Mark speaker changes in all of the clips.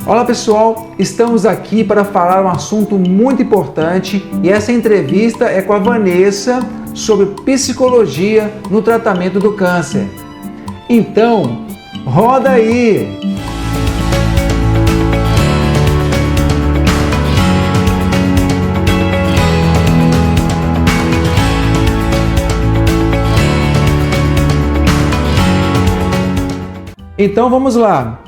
Speaker 1: Olá pessoal, estamos aqui para falar um assunto muito importante e essa entrevista é com a Vanessa sobre psicologia no tratamento do câncer. Então, roda aí! Então vamos lá!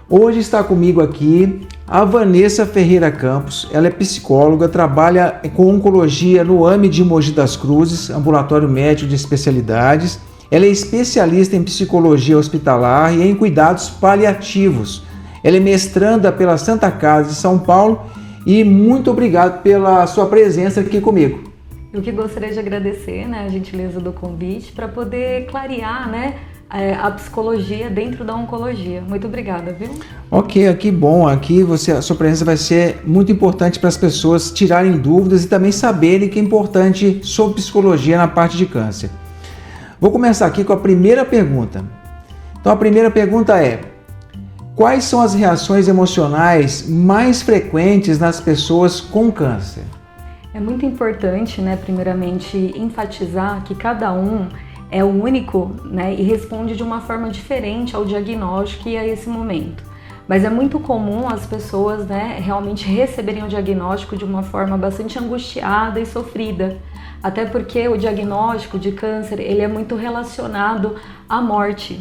Speaker 1: Hoje está comigo aqui a Vanessa Ferreira Campos. Ela é psicóloga, trabalha com oncologia no AME de Mogi das Cruzes, ambulatório médico de especialidades. Ela é especialista em psicologia hospitalar e em cuidados paliativos. Ela é mestranda pela Santa Casa de São Paulo e muito obrigado pela sua presença aqui comigo.
Speaker 2: Eu que gostaria de agradecer, a gentileza do convite para poder clarear, a psicologia dentro da oncologia. Muito obrigada, viu?
Speaker 1: Ok, que bom. Aqui a sua presença vai ser muito importante para as pessoas tirarem dúvidas e também saberem que é importante sobre psicologia na parte de câncer. Vou começar aqui com a primeira pergunta. Então a primeira pergunta é: quais são as reações emocionais mais frequentes nas pessoas com câncer?
Speaker 2: É muito importante, primeiramente, enfatizar que cada um é único, e responde de uma forma diferente ao diagnóstico e a esse momento. Mas é muito comum as pessoas, realmente receberem o diagnóstico de uma forma bastante angustiada e sofrida. Até porque o diagnóstico de câncer, ele é muito relacionado à morte.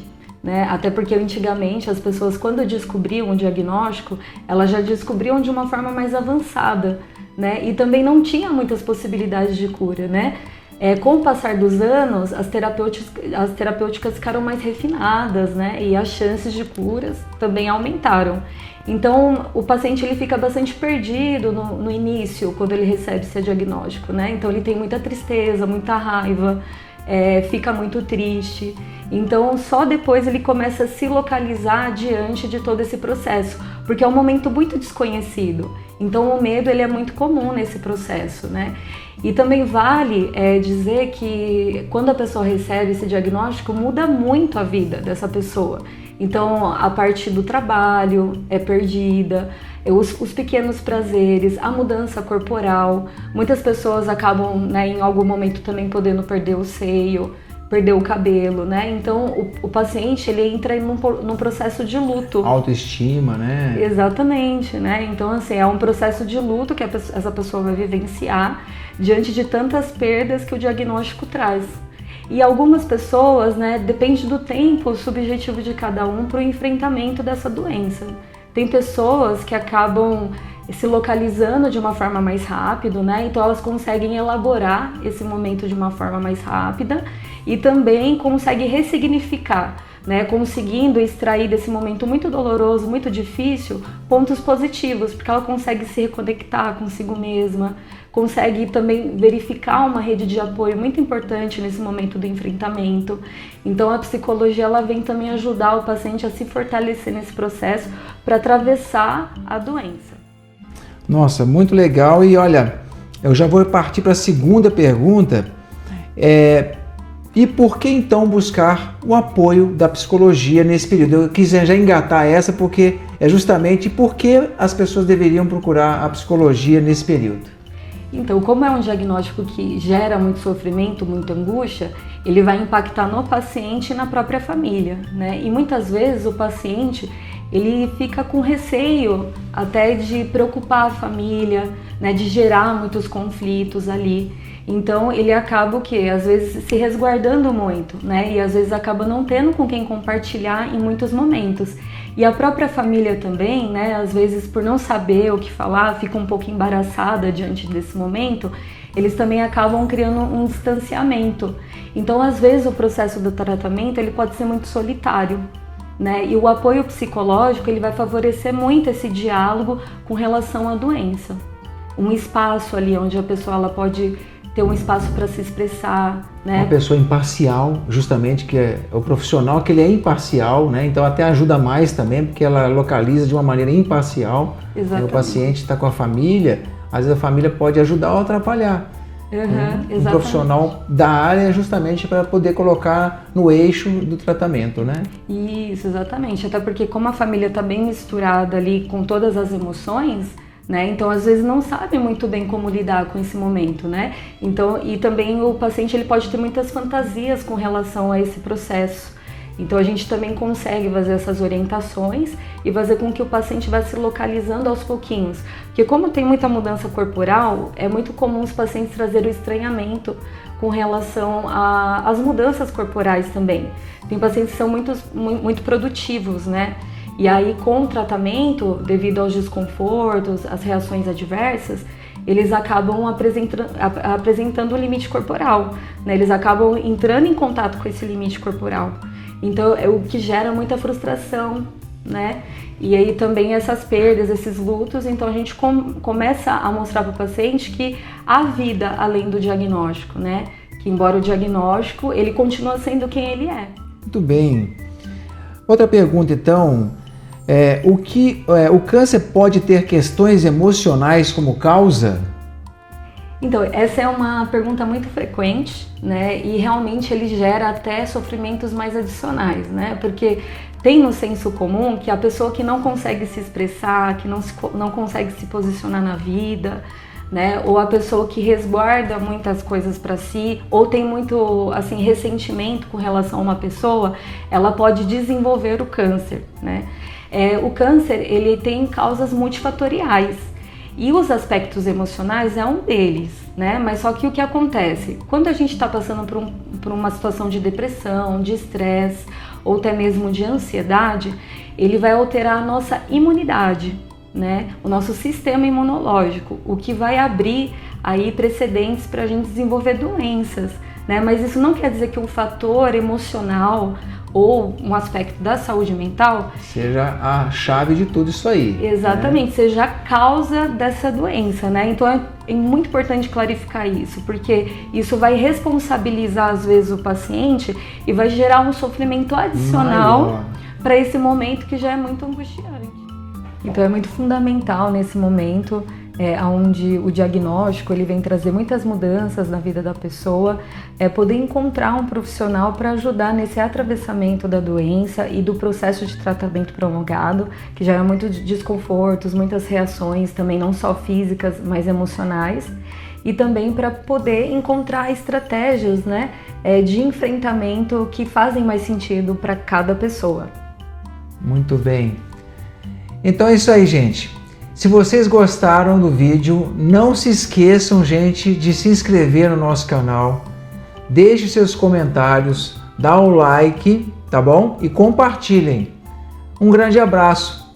Speaker 2: Até porque antigamente as pessoas, quando descobriam o diagnóstico, elas já descobriam de uma forma mais avançada, e também não tinha muitas possibilidades de cura, Com o passar dos anos, as terapêuticas ficaram mais refinadas, e as chances de curas também aumentaram. Então, o paciente ele fica bastante perdido no início, quando ele recebe esse diagnóstico, Então, ele tem muita tristeza, muita raiva, fica muito triste. Então, só depois ele começa a se localizar diante de todo esse processo, porque é um momento muito desconhecido. Então, o medo ele é muito comum nesse processo, E também vale dizer que quando a pessoa recebe esse diagnóstico, muda muito a vida dessa pessoa. Então, a parte do trabalho é perdida, os pequenos prazeres, a mudança corporal. Muitas pessoas acabam, em algum momento também podendo perder o seio, perder o cabelo, Então, o paciente, ele entra num processo de luto.
Speaker 1: Autoestima,
Speaker 2: Exatamente, Então, assim, é um processo de luto que essa pessoa vai vivenciar diante de tantas perdas que o diagnóstico traz. E algumas pessoas, depende do tempo subjetivo de cada um para o enfrentamento dessa doença. Tem pessoas que acabam se localizando de uma forma mais rápida, Então elas conseguem elaborar esse momento de uma forma mais rápida e também conseguem ressignificar, conseguindo extrair desse momento muito doloroso, muito difícil, pontos positivos, porque ela consegue se reconectar consigo mesma, consegue também verificar uma rede de apoio muito importante nesse momento do enfrentamento. Então a psicologia ela vem também ajudar o paciente a se fortalecer nesse processo para atravessar a doença.
Speaker 1: Nossa, muito legal. E olha, eu já vou partir para a segunda pergunta. E por que então buscar o apoio da psicologia nesse período? Eu quis já engatar essa porque é justamente por que as pessoas deveriam procurar a psicologia nesse período.
Speaker 2: Então, como é um diagnóstico que gera muito sofrimento, muita angústia, ele vai impactar no paciente e na própria família, E muitas vezes o paciente ele fica com receio até de preocupar a família, de gerar muitos conflitos ali. Então ele acaba às vezes se resguardando muito, E às vezes acaba não tendo com quem compartilhar em muitos momentos. E a própria família também, às vezes por não saber o que falar, fica um pouco embaraçada diante desse momento, eles também acabam criando um distanciamento. Então às vezes o processo do tratamento ele pode ser muito solitário. E o apoio psicológico ele vai favorecer muito esse diálogo com relação à doença. Um espaço ali onde a pessoa ela pode ter um espaço para se expressar.
Speaker 1: Uma pessoa imparcial, justamente, que é o profissional que ele é imparcial, então até ajuda mais também, porque ela localiza de uma maneira imparcial.
Speaker 2: Exatamente.
Speaker 1: O paciente está com a família, às vezes a família pode ajudar ou atrapalhar. Um profissional da área justamente para poder colocar no eixo do tratamento, né?
Speaker 2: Isso, exatamente. Até porque como a família está bem misturada ali com todas as emoções, né? Então às vezes não sabe muito bem como lidar com esse momento, né? Então, e também o paciente ele pode ter muitas fantasias com relação a esse processo. Então a gente também consegue fazer essas orientações e fazer com que o paciente vá se localizando aos pouquinhos. Porque como tem muita mudança corporal, é muito comum os pacientes trazerem o estranhamento com relação às mudanças corporais também. Tem pacientes que são muito produtivos, né? E aí com o tratamento, devido aos desconfortos, às reações adversas, eles acabam apresentando o limite corporal, né? Eles acabam entrando em contato com esse limite corporal. Então, é o que gera muita frustração, né? E aí também essas perdas, esses lutos, então a gente começa a mostrar para o paciente que há vida além do diagnóstico, né? Que embora o diagnóstico, ele continua sendo quem ele é.
Speaker 1: Muito bem. Outra pergunta, então, o câncer pode ter questões emocionais como causa?
Speaker 2: Então, essa é uma pergunta muito frequente, né? E realmente ele gera até sofrimentos mais adicionais, né? Porque tem no senso comum que a pessoa que não consegue se expressar, que não consegue se posicionar na vida, né? Ou a pessoa que resguarda muitas coisas para si, ou tem muito, assim, ressentimento com relação a uma pessoa, ela pode desenvolver o câncer, né? O câncer, ele tem causas multifatoriais. E os aspectos emocionais é um deles, né? Mas só que o que acontece? Quando a gente está passando por uma situação de depressão, de estresse ou até mesmo de ansiedade, ele vai alterar a nossa imunidade, né? O nosso sistema imunológico, o que vai abrir aí precedentes para a gente desenvolver doenças, né? Mas isso não quer dizer que um fator emocional ou um aspecto da saúde mental
Speaker 1: seja a chave de tudo isso aí.
Speaker 2: Exatamente, né? Seja a causa dessa doença, né? Então é muito importante clarificar isso, porque isso vai responsabilizar às vezes o paciente e vai gerar um sofrimento adicional para esse momento que já é muito angustiante. Então é muito fundamental nesse momento, onde o diagnóstico ele vem trazer muitas mudanças na vida da pessoa, poder encontrar um profissional para ajudar nesse atravessamento da doença e do processo de tratamento prolongado, que já é muito desconfortos, muitas reações também não só físicas, mas emocionais, e também para poder encontrar estratégias, né, de enfrentamento que fazem mais sentido para cada pessoa.
Speaker 1: Muito bem. Então é isso aí, gente. Se vocês gostaram do vídeo, não se esqueçam, gente, de se inscrever no nosso canal, deixe seus comentários, dá um like, tá bom? E compartilhem. Um grande abraço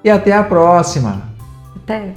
Speaker 1: e até a próxima!
Speaker 2: Até!